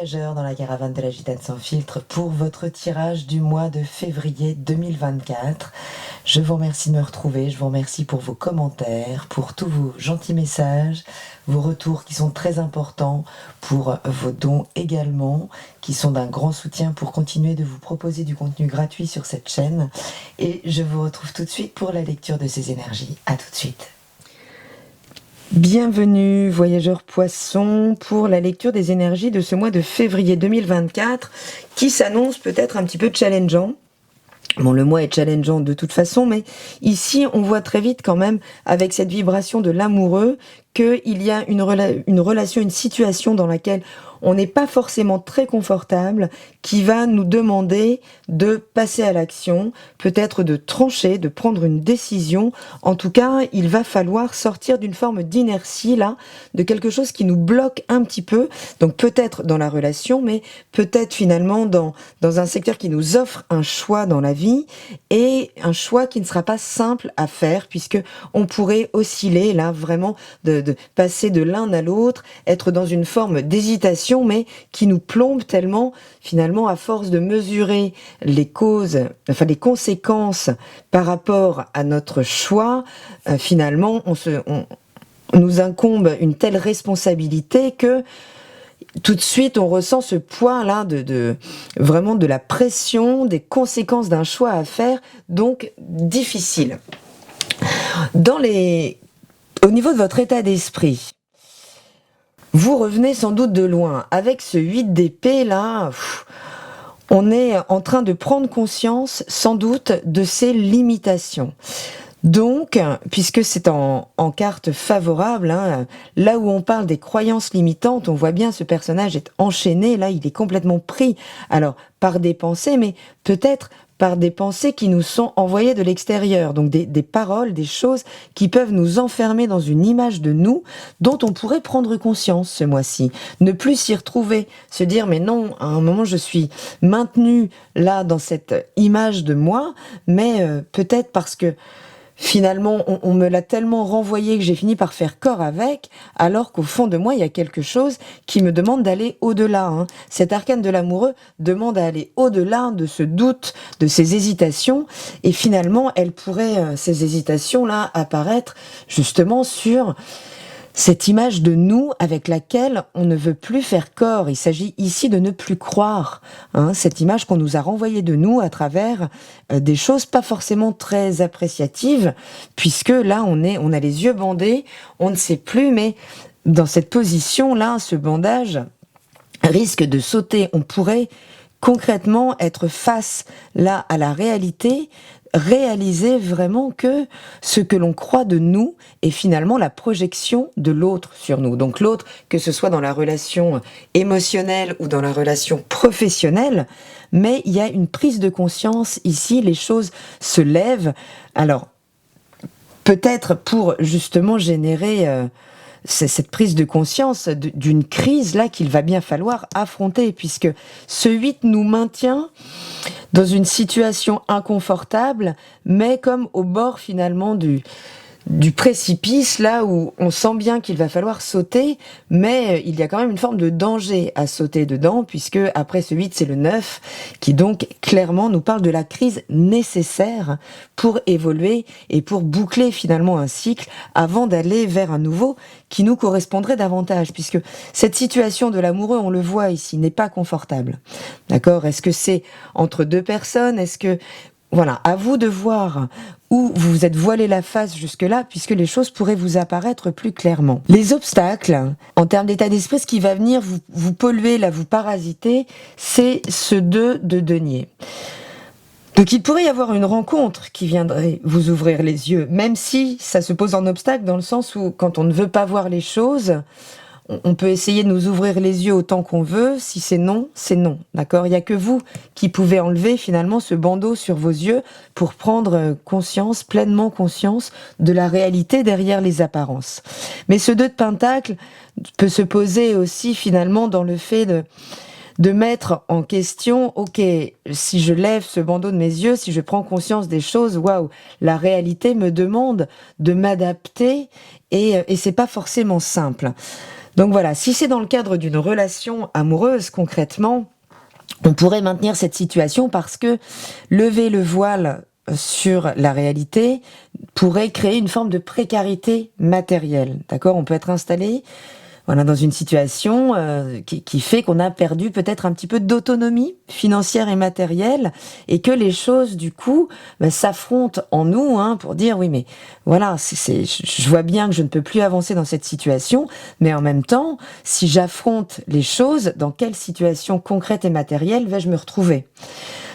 voyageurs dans la caravane de la Gitane sans filtre pour votre tirage du mois de février 2024. Je vous remercie de me retrouver, je vous remercie pour vos commentaires, pour tous vos gentils messages, vos retours qui sont très importants, pour vos dons également, qui sont d'un grand soutien pour continuer de vous proposer du contenu gratuit sur cette chaîne. Et je vous retrouve tout de suite pour la lecture de ces énergies. À tout de suite. Bienvenue voyageurs poissons pour la lecture des énergies de ce mois de février 2024 qui s'annonce peut-être un petit peu challengeant. Bon, le mois est challengeant de toute façon, mais ici on voit très vite quand même avec cette vibration de l'amoureux qu'il y a une relation, une situation dans laquelle on n'est pas forcément très confortable, qui va nous demander de passer à l'action, peut-être de trancher, de prendre une décision. En tout cas, il va falloir sortir d'une forme d'inertie, là, de quelque chose qui nous bloque un petit peu. Donc peut-être dans la relation, mais peut-être finalement dans un secteur qui nous offre un choix dans la vie, et un choix qui ne sera pas simple à faire, puisque on pourrait osciller, là, vraiment, de passer de l'un à l'autre, être dans une forme d'hésitation, mais qui nous plombe tellement, finalement, à force de mesurer les causes, enfin les conséquences par rapport à notre choix, finalement, on nous incombe une telle responsabilité que tout de suite, on ressent ce poids-là vraiment de la pression, des conséquences d'un choix à faire, donc difficile. Au niveau de votre état d'esprit, vous revenez sans doute de loin. Avec ce 8 d'épée là, on est en train de prendre conscience sans doute de ses limitations. Donc, puisque c'est en carte favorable, hein, là où on parle des croyances limitantes, on voit bien ce personnage est enchaîné, là il est complètement pris, alors par des pensées, mais peut-être par des pensées qui nous sont envoyées de l'extérieur, donc des paroles, des choses qui peuvent nous enfermer dans une image de nous dont on pourrait prendre conscience ce mois-ci. Ne plus s'y retrouver, se dire mais non, à un moment je suis maintenu là dans cette image de moi, mais peut-être parce que finalement, on me l'a tellement renvoyé que j'ai fini par faire corps avec, alors qu'au fond de moi, il y a quelque chose qui me demande d'aller au-delà. Hein. Cet arcane de l'amoureux demande à aller au-delà de ce doute, de ces hésitations, et finalement, ces hésitations-là, apparaître justement sur cette image de nous avec laquelle on ne veut plus faire corps. Il s'agit ici de ne plus croire. Hein, cette image qu'on nous a renvoyée de nous à travers des choses pas forcément très appréciatives, puisque là, on a les yeux bandés, on ne sait plus, mais dans cette position-là, ce bandage risque de sauter. On pourrait concrètement être face là à la réalité, réaliser vraiment que ce que l'on croit de nous est finalement la projection de l'autre sur nous. Donc l'autre, que ce soit dans la relation émotionnelle ou dans la relation professionnelle, mais il y a une prise de conscience ici, les choses se lèvent. Alors, peut-être pour justement générer cette prise de conscience d'une crise là qu'il va bien falloir affronter, puisque ce 8 nous maintient dans une situation inconfortable, mais comme au bord finalement du précipice, là où on sent bien qu'il va falloir sauter, mais il y a quand même une forme de danger à sauter dedans, puisque après ce 8, c'est le 9, qui donc clairement nous parle de la crise nécessaire pour évoluer et pour boucler finalement un cycle avant d'aller vers un nouveau qui nous correspondrait davantage, puisque cette situation de l'amoureux, on le voit ici, n'est pas confortable. D'accord ? Est-ce que c'est entre deux personnes ? Est-ce que voilà, à vous de voir où vous vous êtes voilé la face jusque-là, puisque les choses pourraient vous apparaître plus clairement. Les obstacles, en termes d'état d'esprit, ce qui va venir vous polluer, là, vous parasiter, c'est ce 2 de denier. Donc il pourrait y avoir une rencontre qui viendrait vous ouvrir les yeux, même si ça se pose en obstacle, dans le sens où quand on ne veut pas voir les choses, on peut essayer de nous ouvrir les yeux autant qu'on veut. Si c'est non, c'est non. D'accord ? Il n'y a que vous qui pouvez enlever finalement ce bandeau sur vos yeux pour prendre conscience, pleinement conscience de la réalité derrière les apparences. Mais ce 2 de Pentacle peut se poser aussi finalement dans le fait de mettre en question, ok, si je lève ce bandeau de mes yeux, si je prends conscience des choses, waouh, la réalité me demande de m'adapter et c'est pas forcément simple. Donc voilà, si c'est dans le cadre d'une relation amoureuse, concrètement, on pourrait maintenir cette situation parce que lever le voile sur la réalité pourrait créer une forme de précarité matérielle. D'accord? On peut être installé voilà, dans une situation qui fait qu'on a perdu peut-être un petit peu d'autonomie financière et matérielle et que les choses, du coup, s'affrontent en nous pour dire oui, mais voilà, je vois bien que je ne peux plus avancer dans cette situation, mais en même temps, si j'affronte les choses, dans quelle situation concrète et matérielle vais-je me retrouver ?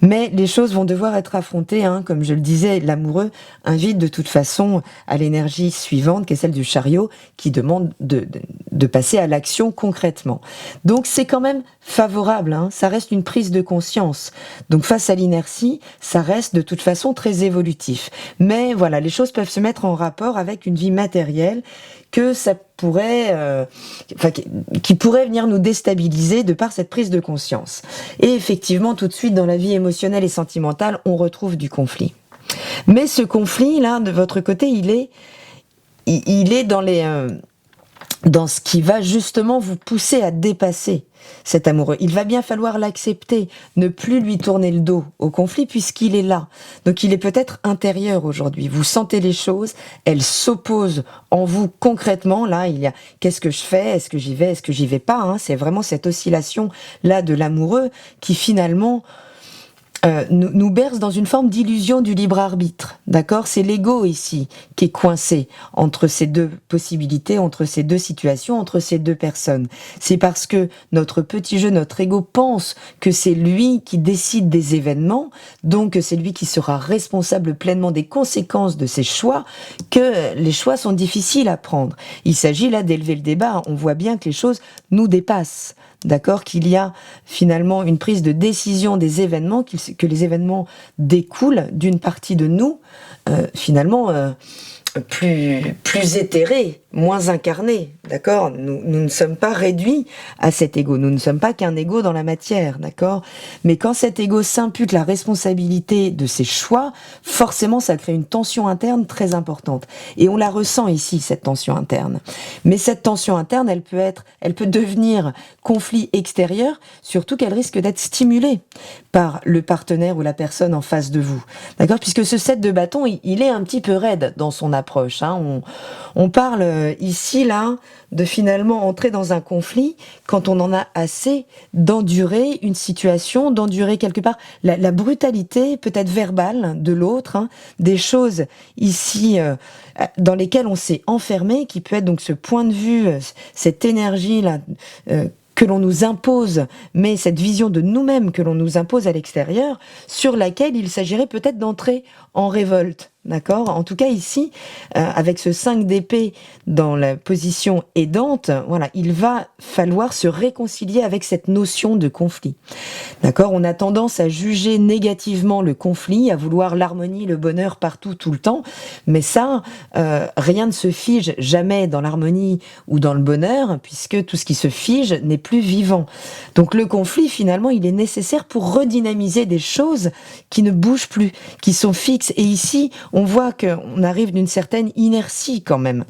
Mais les choses vont devoir être affrontées, comme je le disais, l'amoureux invite de toute façon à l'énergie suivante, qui est celle du chariot, qui demande de passer à l'action concrètement. Donc c'est quand même favorable, ça reste une prise de conscience. Donc face à l'inertie, ça reste de toute façon très évolutif. Mais voilà, les choses peuvent se mettre en rapport avec une vie matérielle que ça pourrait, qui pourrait venir nous déstabiliser de par cette prise de conscience. Et effectivement, tout de suite, dans la vie émotionnelle et sentimentale, on retrouve du conflit. Mais ce conflit-là, de votre côté, il est dans ce qui va justement vous pousser à dépasser cet amoureux. Il va bien falloir l'accepter, ne plus lui tourner le dos au conflit puisqu'il est là. Donc il est peut-être intérieur aujourd'hui. Vous sentez les choses, elles s'opposent en vous concrètement. Là, il y a qu'est-ce que je fais ? Est-ce que j'y vais ? Est-ce que j'y vais pas ? C'est vraiment cette oscillation-là de l'amoureux qui finalement nous berce dans une forme d'illusion du libre arbitre, d'accord ? C'est l'ego ici qui est coincé entre ces deux possibilités, entre ces deux situations, entre ces deux personnes. C'est parce que notre petit jeu, notre ego pense que c'est lui qui décide des événements, donc que c'est lui qui sera responsable pleinement des conséquences de ses choix, que les choix sont difficiles à prendre. Il s'agit là d'élever le débat. On voit bien que les choses nous dépassent. D'accord, qu'il y a finalement une prise de décision des événements, que les événements découlent d'une partie de nous, finalement plus éthéré, moins incarné, d'accord ? Nous ne sommes pas réduits à cet ego, nous ne sommes pas qu'un ego dans la matière, d'accord ? Mais quand cet ego s'impute la responsabilité de ses choix, forcément ça crée une tension interne très importante. Et on la ressent ici, cette tension interne. Mais cette tension interne, elle peut devenir conflit extérieur, surtout qu'elle risque d'être stimulée par le partenaire ou la personne en face de vous, d'accord ? Puisque ce 7 de bâton, il est un petit peu raide dans son approche. On parle ici, là, de finalement entrer dans un conflit quand on en a assez d'endurer une situation, d'endurer quelque part la brutalité peut-être verbale de l'autre, des choses ici dans lesquelles on s'est enfermé, qui peut être donc ce point de vue, cette énergie-là que l'on nous impose, mais cette vision de nous-mêmes que l'on nous impose à l'extérieur, sur laquelle il s'agirait peut-être d'entrer en révolte. D'accord ? En tout cas, ici, avec ce 5 d'épée dans la position aidante, voilà, il va falloir se réconcilier avec cette notion de conflit. D'accord ? On a tendance à juger négativement le conflit, à vouloir l'harmonie, le bonheur partout, tout le temps. Mais ça, rien ne se fige jamais dans l'harmonie ou dans le bonheur, puisque tout ce qui se fige n'est plus vivant. Donc le conflit, finalement, il est nécessaire pour redynamiser des choses qui ne bougent plus, qui sont fixes. Et ici, on voit qu'on arrive d'une certaine inertie quand même.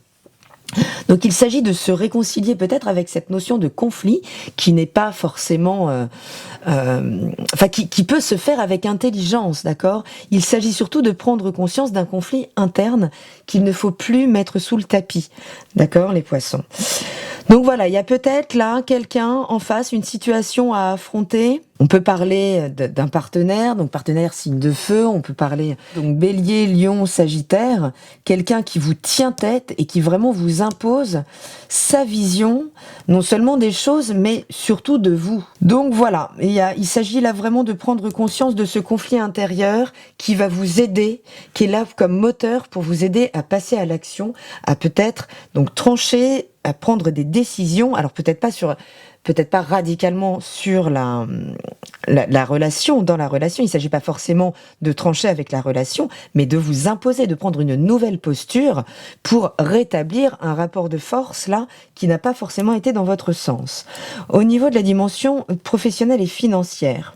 Donc il s'agit de se réconcilier peut-être avec cette notion de conflit qui n'est pas forcément... qui peut se faire avec intelligence, d'accord ? Il s'agit surtout de prendre conscience d'un conflit interne qu'il ne faut plus mettre sous le tapis, d'accord, les poissons ? Donc voilà, il y a peut-être là quelqu'un en face, une situation à affronter. On peut parler d'un partenaire, donc partenaire signe de feu, on peut parler donc bélier, lion, sagittaire, quelqu'un qui vous tient tête et qui vraiment vous impose sa vision, non seulement des choses, mais surtout de vous. Donc voilà, il s'agit là vraiment de prendre conscience de ce conflit intérieur qui va vous aider, qui est là comme moteur pour vous aider à passer à l'action, à peut-être donc trancher, à prendre des décisions, alors peut-être pas radicalement sur la relation, dans la relation, il ne s'agit pas forcément de trancher avec la relation, mais de vous imposer, de prendre une nouvelle posture pour rétablir un rapport de force là qui n'a pas forcément été dans votre sens. Au niveau de la dimension professionnelle et financière,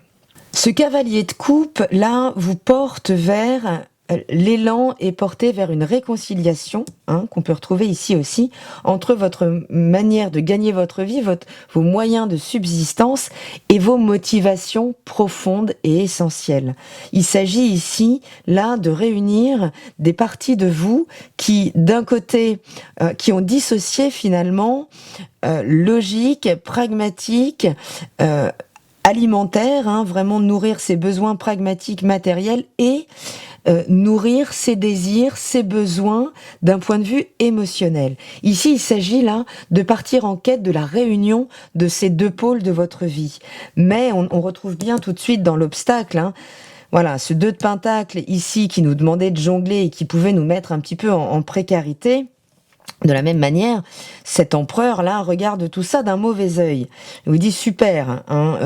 ce cavalier de coupe là vous porte vers l'élan est porté vers une réconciliation, hein, qu'on peut retrouver ici aussi, entre votre manière de gagner votre vie, vos moyens de subsistance et vos motivations profondes et essentielles. Il s'agit ici, là, de réunir des parties de vous qui, d'un côté, qui ont dissocié finalement logique, pragmatique, alimentaire, hein, vraiment nourrir ses besoins pragmatiques, matériels, et nourrir ses désirs, ses besoins d'un point de vue émotionnel. Ici, il s'agit là de partir en quête de la réunion de ces deux pôles de votre vie. Mais on retrouve bien tout de suite dans l'obstacle, hein, voilà, ce 2 de Pentacle ici qui nous demandait de jongler et qui pouvait nous mettre un petit peu en précarité. De la même manière, cet empereur-là regarde tout ça d'un mauvais œil. Il vous dit super, hein,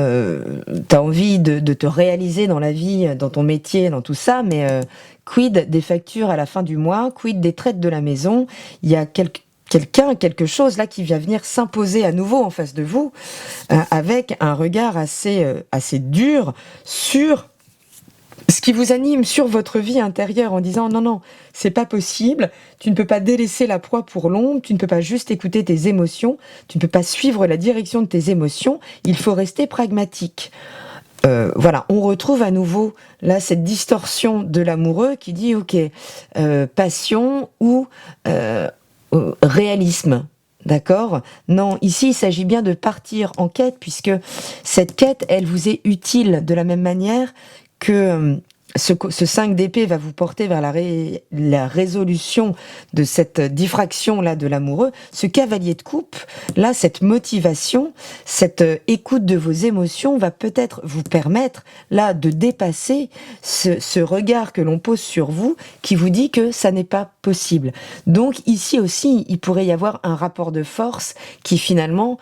t'as envie de te réaliser dans la vie, dans ton métier, dans tout ça, mais quid des factures à la fin du mois, quid des traites de la maison, il y a quelque chose là qui vient venir s'imposer à nouveau en face de vous, avec un regard assez dur sur ce qui vous anime, sur votre vie intérieure, en disant non, c'est pas possible, tu ne peux pas délaisser la proie pour l'ombre, tu ne peux pas juste écouter tes émotions, tu ne peux pas suivre la direction de tes émotions, il faut rester pragmatique. Voilà, on retrouve à nouveau là cette distorsion de l'amoureux qui dit ok, passion ou réalisme. D'accord ? Non, ici il s'agit bien de partir en quête, puisque cette quête, elle vous est utile de la même manière que ce 5 d'épée va vous porter vers la résolution de cette diffraction-là de l'amoureux. Ce cavalier de coupe, là, cette motivation, cette écoute de vos émotions va peut-être vous permettre, là, de dépasser ce regard que l'on pose sur vous qui vous dit que ça n'est pas possible. Donc, ici aussi, il pourrait y avoir un rapport de force qui finalement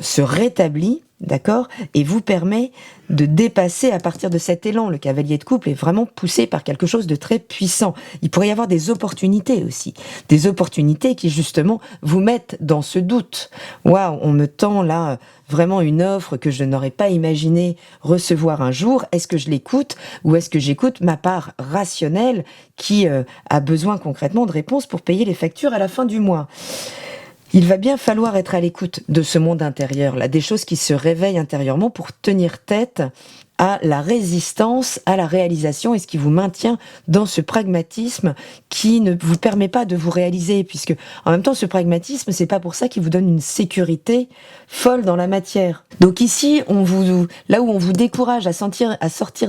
se rétablit, d'accord, et vous permet de dépasser à partir de cet élan. Le cavalier de coupe est vraiment poussé par quelque chose de très puissant. Il pourrait y avoir des opportunités aussi, des opportunités qui justement vous mettent dans ce doute. Waouh, on me tend là vraiment une offre que je n'aurais pas imaginé recevoir un jour. Est-ce que je l'écoute ou est-ce que j'écoute ma part rationnelle qui a besoin concrètement de réponses pour payer les factures à la fin du mois? Il va bien falloir être à l'écoute de ce monde intérieur, là, des choses qui se réveillent intérieurement pour tenir tête à la résistance, à la réalisation, et ce qui vous maintient dans ce pragmatisme qui ne vous permet pas de vous réaliser, puisque en même temps ce pragmatisme, c'est pas pour ça qu'il vous donne une sécurité folle dans la matière. Donc ici, là où on vous décourage à sortir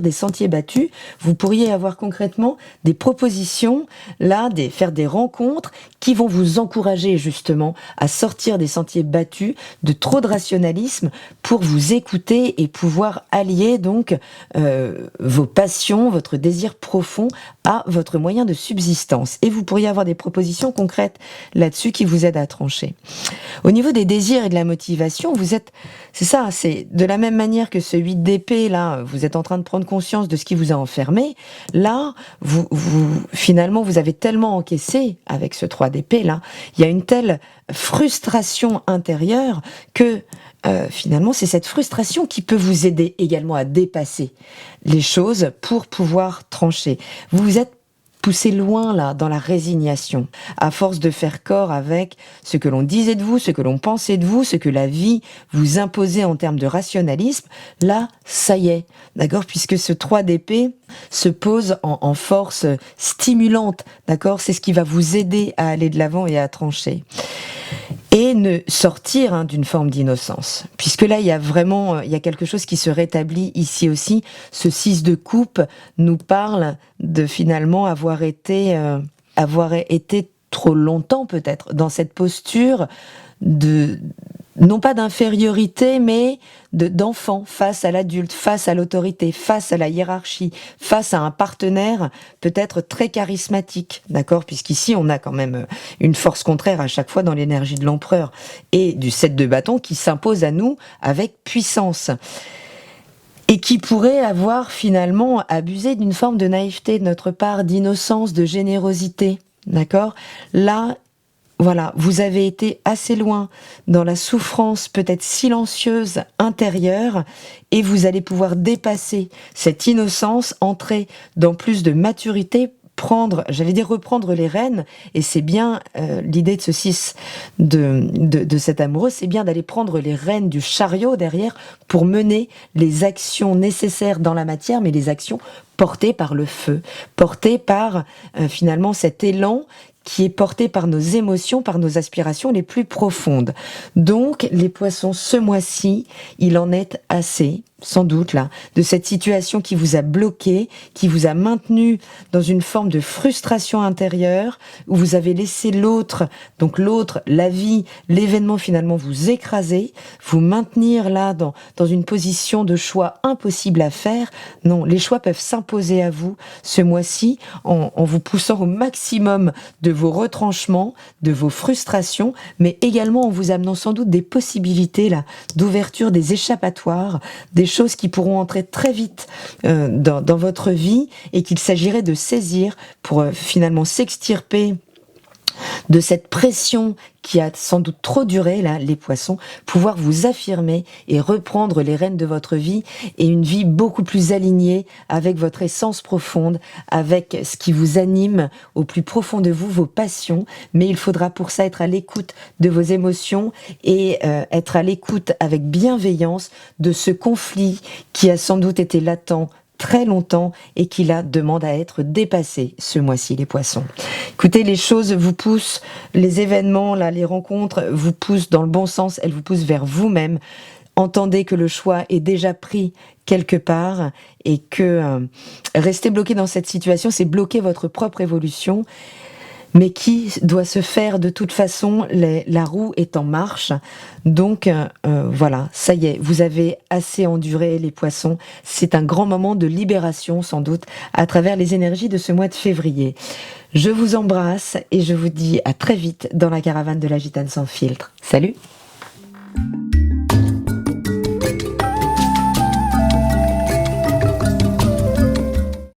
des sentiers battus, vous pourriez avoir concrètement des propositions, là, faire des rencontres qui vont vous encourager justement à sortir des sentiers battus, de trop de rationalisme, pour vous écouter et pouvoir allier donc vos passions, votre désir profond à votre moyen de subsistance. Et vous pourriez avoir des propositions concrètes là-dessus qui vous aident à trancher. Au niveau des désirs et de la motivation, c'est de la même manière que ce 8 d'épée, là, vous êtes en train de prendre conscience de ce qui vous a enfermé. Là, finalement, vous avez tellement encaissé avec ce 3 d'épée, là, il y a une telle frustration intérieure que finalement, c'est cette frustration qui peut vous aider également à dépasser les choses pour pouvoir trancher. Vous vous êtes poussé loin là dans la résignation, à force de faire corps avec ce que l'on disait de vous, ce que l'on pensait de vous, ce que la vie vous imposait en termes de rationalisme. Là, ça y est, d'accord, puisque ce 3 d'épée se pose en force stimulante, d'accord, c'est ce qui va vous aider à aller de l'avant et à trancher. Et ne sortir d'une forme d'innocence. Puisque là, il y a quelque chose qui se rétablit ici aussi. Ce 6 de coupe nous parle de finalement avoir été trop longtemps peut-être dans cette posture non pas d'infériorité, mais d'enfant face à l'adulte, face à l'autorité, face à la hiérarchie, face à un partenaire peut-être très charismatique, d'accord ? Puisqu'ici, on a quand même une force contraire à chaque fois dans l'énergie de l'empereur et du 7 de bâton qui s'impose à nous avec puissance. Et qui pourrait avoir finalement abusé d'une forme de naïveté de notre part, d'innocence, de générosité, d'accord ? Là, voilà, vous avez été assez loin dans la souffrance peut-être silencieuse intérieure et vous allez pouvoir dépasser cette innocence, entrer dans plus de maturité reprendre les rênes, et c'est bien l'idée de ce 6 de cet amoureux, c'est bien d'aller prendre les rênes du chariot derrière pour mener les actions nécessaires dans la matière, mais les actions portées par le feu, portées par finalement cet élan qui est porté par nos émotions, par nos aspirations les plus profondes. Donc, les poissons, ce mois-ci, il en est assez, sans doute là, de cette situation qui vous a bloqué, qui vous a maintenu dans une forme de frustration intérieure, où vous avez laissé l'autre, donc l'autre, la vie, l'événement finalement vous écraser, vous maintenir là dans une position de choix impossible à faire. Non, les choix peuvent s'imposer à vous ce mois-ci en vous poussant au maximum de vos retranchements, de vos frustrations, mais également en vous amenant sans doute des possibilités là d'ouverture, des échappatoires, des choses qui pourront entrer très vite dans votre vie et qu'il s'agirait de saisir pour finalement s'extirper de cette pression qui a sans doute trop duré, là, les poissons, pouvoir vous affirmer et reprendre les rênes de votre vie et une vie beaucoup plus alignée avec votre essence profonde, avec ce qui vous anime au plus profond de vous, vos passions. Mais il faudra pour ça être à l'écoute de vos émotions et être à l'écoute avec bienveillance de ce conflit qui a sans doute été latent très longtemps et qui là demande à être dépassé ce mois-ci, les poissons. Écoutez, les choses vous poussent, les événements, là, les rencontres vous poussent dans le bon sens, elles vous poussent vers vous-même. Entendez que le choix est déjà pris quelque part et que rester bloqué dans cette situation, c'est bloquer votre propre évolution. Mais qui doit se faire de toute façon, la roue est en marche. Donc voilà, ça y est, vous avez assez enduré les poissons. C'est un grand moment de libération sans doute à travers les énergies de ce mois de février. Je vous embrasse et je vous dis à très vite dans la caravane de la Gitane sans filtre. Salut!